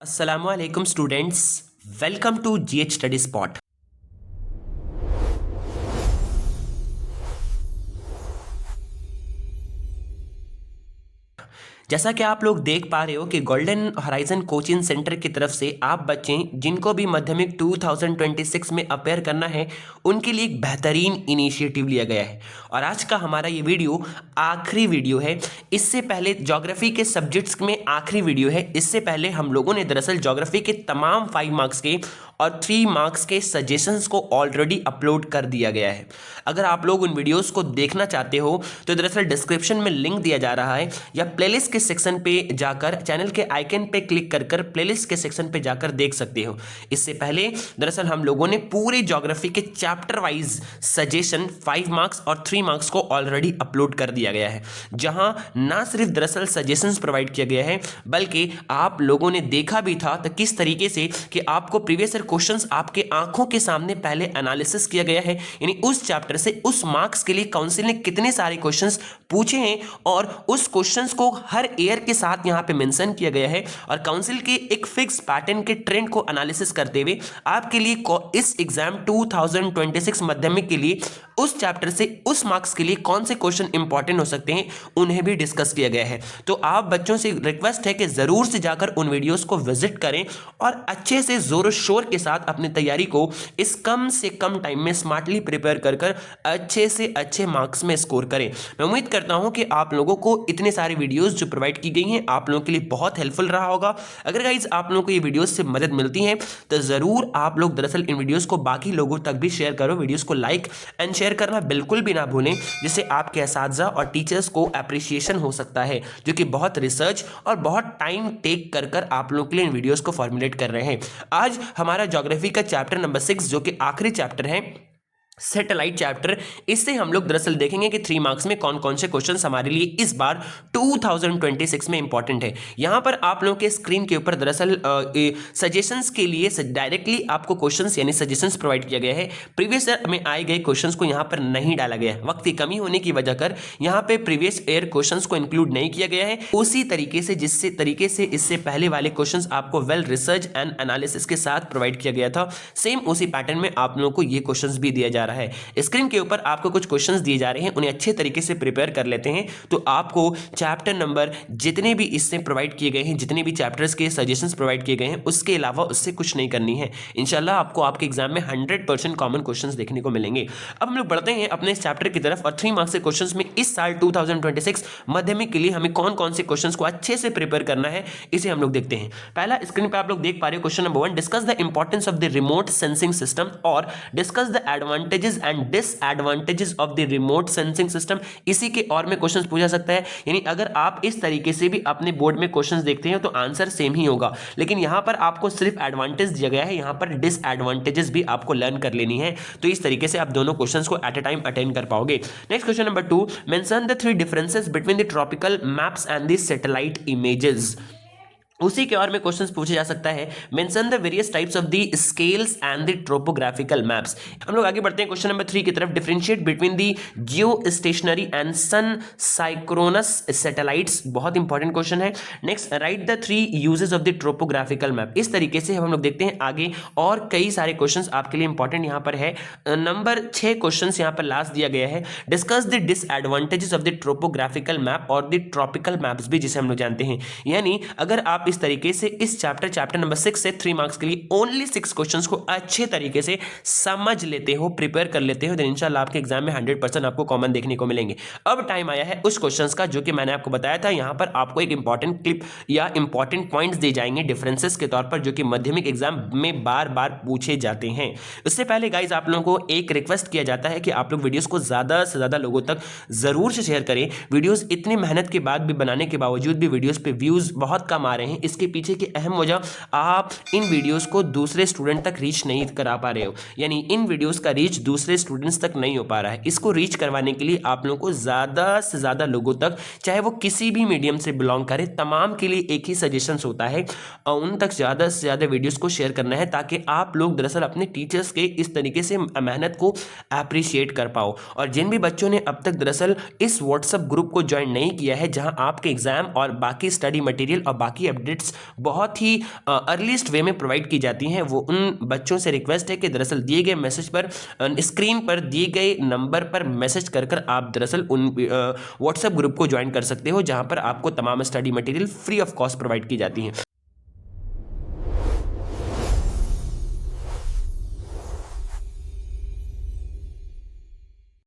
Assalamualaikum students, welcome to GH Study Spot। जैसा कि आप लोग देख पा रहे हो कि गोल्डन हराइजन कोचिंग सेंटर की तरफ से आप बच्चे जिनको भी माध्यमिक 2026 में अपेयर करना है उनके लिए एक बेहतरीन इनिशिएटिव लिया गया है। और आज का हमारा ये वीडियो आखिरी वीडियो है। इससे पहले ज्योग्राफी के सब्जेक्ट्स में आखिरी वीडियो है। इससे पहले हम लोगों ने दरअसल ज्योग्राफी के तमाम 5 मार्क्स के और 3 मार्क्स के सजेशंस को ऑलरेडी अपलोड कर दिया गया है। अगर आप लोग उन वीडियोस को देखना चाहते हो तो दरअसल डिस्क्रिप्शन में लिंक दिया जा रहा है, या प्लेलिस्ट के सेक्शन पे जाकर चैनल के आइकन पे क्लिक कर प्लेलिस्ट के सेक्शन पे जाकर देख सकते हो। इससे पहले दरअसल हम लोगों ने पूरे ज्योग्राफी के चैप्टर वाइज सजेशन 5 मार्क्स और 3 मार्क्स को ऑलरेडी अपलोड कर दिया गया है, जहां ना सिर्फ दरअसल सजेशंस प्रोवाइड किया गया है बल्कि आप लोगों ने देखा भी था तो किस तरीके से कि आपको प्रीवियस ईयर क्वेश्चंस आपके आंखों के सामने पहले एनालिसिस किया गया है। यानी उस चैप्टर से उस मार्क्स के लिए काउंसिल ने कितने सारे क्वेश्चंस पूछे हैं और उस क्वेश्चंस को हर ईयर के साथ यहां पे मेंशन किया गया है, और काउंसिल के एक फिक्स पैटर्न के ट्रेंड को एनालिसिस करते हुए आपके लिए इस एग्जाम 2026 माध्यमिक के लिए उस चैप्टर से उस मार्क्स के लिए कौन से क्वेश्चन इंपॉर्टेंट हो सकते हैं उन्हें भी डिस्कस किया गया है। तो आप बच्चों से रिक्वेस्ट है कि जरूर से जाकर उन वीडियोस को विजिट करें और अच्छे से जोर शोर के साथ अपनी तैयारी को इस कम से कम टाइम में स्मार्टली प्रिपेयर कर अच्छे से अच्छे मार्क्स में स्कोर करें। मैं उम्मीद करता हूं कि आप लोगों को इतने सारे वीडियोस जो प्रोवाइड की गई हैं आप लोगों के लिए बहुत हेल्पफुल रहा होगा। अगर गाइज आप लोगों को ये वीडियोस से मदद मिलती है तो जरूर आप लोग दरअसल इन वीडियोस को बाकी लोगों तक भी शेयर करो। वीडियोस को लाइक एंड शेयर करना बिल्कुल भी ना भूलें, जिससे आपके असातिज़ा और टीचर्स को एप्रिसिएशन हो सकता है, जो कि बहुत रिसर्च और बहुत टाइम टेक कर आप लोगों के लिए इन वीडियोस को फॉर्मुलेट कर रहे हैं। आज हमारा ज्योग्राफी का चैप्टर नंबर 6 जो कि आखिरी चैप्टर है, सैटेलाइट चैप्टर, इससे हम लोग दरअसल देखेंगे कि 3 मार्क्स में कौन कौन से क्वेश्चंस हमारे लिए इस बार 2026 में इंपॉर्टेंट है। यहां पर आप लोगों के स्क्रीन के ऊपर दरअसल सजेशंस के लिए डायरेक्टली आपको क्वेश्चंस यानी सजेशंस प्रोवाइड किया गया है। प्रीवियस ईयर में आए गए क्वेश्चंस को यहां पर नहीं डाला गया है, वक्त की कमी होने की वजह कर यहां पे प्रीवियस ईयर क्वेश्चंस को इंक्लूड नहीं किया गया है उसी तरीके से जिससे तरीके से इससे पहले वाले क्वेश्चंस आपको वेल रिसर्च एंड एनालिसिस के साथ प्रोवाइड किया गया था। सेम उसी पैटर्न में आप लोगों को ये क्वेश्चंस भी दिया जा रहा है। स्क्रीन के ऊपर आपको कुछ क्वेश्चंस दिए जा रहे हैं, उन्हें अच्छे तरीके से प्रिपेयर कर लेते हैं तो आपको चैप्टर नंबर जितने भी इससे प्रोवाइड किए गए हैं, जितने भी चैप्टर्स के सजेशंस प्रोवाइड किए गए हैं, उसके अलावा उससे कुछ नहीं करनी है। इंशाल्लाह आपको आपके एग्जाम में 100% कॉमन क्वेश्चंस देखने को मिलेंगे। अब हम लोग बढ़ते हैं अपने इस चैप्टर की तरफ और 3 मार्क्स के क्वेश्चंस में इस साल 2026 माध्यमिक के लिए हमें कौन कौन से क्वेश्चंस को अच्छे से प्रिपेयर करना है इसे हम लोग देखते हैं। पहला स्क्रीन पर आप लोग देख पा रहे हो question number 1, discuss the importance of the remote sensing system और discuss the advantages and disadvantages of the remote sensing system. इसी के और में क्वेश्चंस पूछा सकता है। यानी अगर आप इस तरीके से भी अपने बोर्ड में क्वेश्चंस देखते हैं तो आंसर सेम ही होगा, लेकिन यहां पर आपको सिर्फ एडवांटेज दिया गया है, यहां पर डिसएडवांटेजेस भी आपको लर्न कर लेनी है। तो इस तरीके से आप दोनों क्वेश्चंस को एट अ टाइम अटेंड कर पाओगे। Next question number 2, mention the 3 differences between the tropical maps and the satellite images. उसी के और में क्वेश्चंस पूछा जा सकता है, mention the various types of the scales and the topographical maps. हम लोग आगे बढ़ते हैं क्वेश्चन नंबर 3 की तरफ, differentiate between the geostationary and sun synchronous satellites. बहुत इंपॉर्टेंट क्वेश्चन है। Next, right the 3 uses of the topographical map. इस तरीके से हम लोग देखते हैं आगे और कई सारे क्वेश्चंस आपके लिए इंपॉर्टेंट यहां पर है। नंबर 6 क्वेश्चन यहां पर लास्ट दिया गया है, discuss the disadvantages of the topographical map और द ट्रॉपिकल मैप्स भी, जिसे हम लोग जानते हैं। यानी अगर आप इस तरीके से इस चैप्टर नंबर 6 से 3 मार्क्स के लिए ओनली 6 क्वेश्चंस को अच्छे तरीके से समझ लेते हो, प्रिपेयर कर लेते हो, तो इंशाल्लाह आपके एग्जाम में 100% आपको कॉमन देखने को मिलेंगे। अब टाइम आया है उस क्वेश्चंस का जो कि मैंने आपको बताया था। यहां पर आपको एक इंपॉर्टेंट क्लिप या इंपॉर्टेंट पॉइंट्स दिए जाएंगे डिफरेंसेस के तौर पर, जो कि माध्यमिक एग्जाम में बार बार पूछे जाते हैं। उससे पहले गाइज आप लोगों को एक रिक्वेस्ट किया जाता है कि आप लोग वीडियोस को ज्यादा से ज्यादा लोगों तक जरूर से शेयर करें। वीडियोस इतनी मेहनत के बाद भी बनाने के बावजूद भी वीडियोस पे व्यूज बहुत कम आ रहे हैं। इसके पीछे की अहम वजह, आप इन वीडियोस को दूसरे स्टूडेंट तक रीच नहीं करा पा रहे हो, यानी इन वीडियोस का रीच दूसरे स्टूडेंट्स तक नहीं हो पा रहा है। इसको रीच करवाने के लिए आप लोगों को ज्यादा से ज्यादा लोगों तक, चाहे वो किसी भी मीडियम से बिलोंग करे, तमाम के लिए एक ही सजेशन होता है, और उन तक ज्यादा से ज्यादा वीडियोस को शेयर करना है ताकि आप लोग दरअसल अपने टीचर्स के इस तरीके से मेहनत को अप्रिशिएट कर पाओ। और जिन भी बच्चों ने अब तक दरअसल इस व्हाट्सएप ग्रुप को ज्वाइन नहीं किया है, जहां आपके एग्जाम और बाकी स्टडी मटेरियल और बाकी अपडेट्स बहुत ही अर्लीस्ट वे में प्रोवाइड की जाती हैं। वो उन बच्चों से रिक्वेस्ट है कि दरअसल दिए गए मैसेज पर स्क्रीन पर दिए गए नंबर पर मैसेज कर कर आप दरअसल उन व्हाट्सएप ग्रुप को ज्वाइन कर सकते हो, जहां पर आपको तमाम study material free of cost provide की जाती हैं।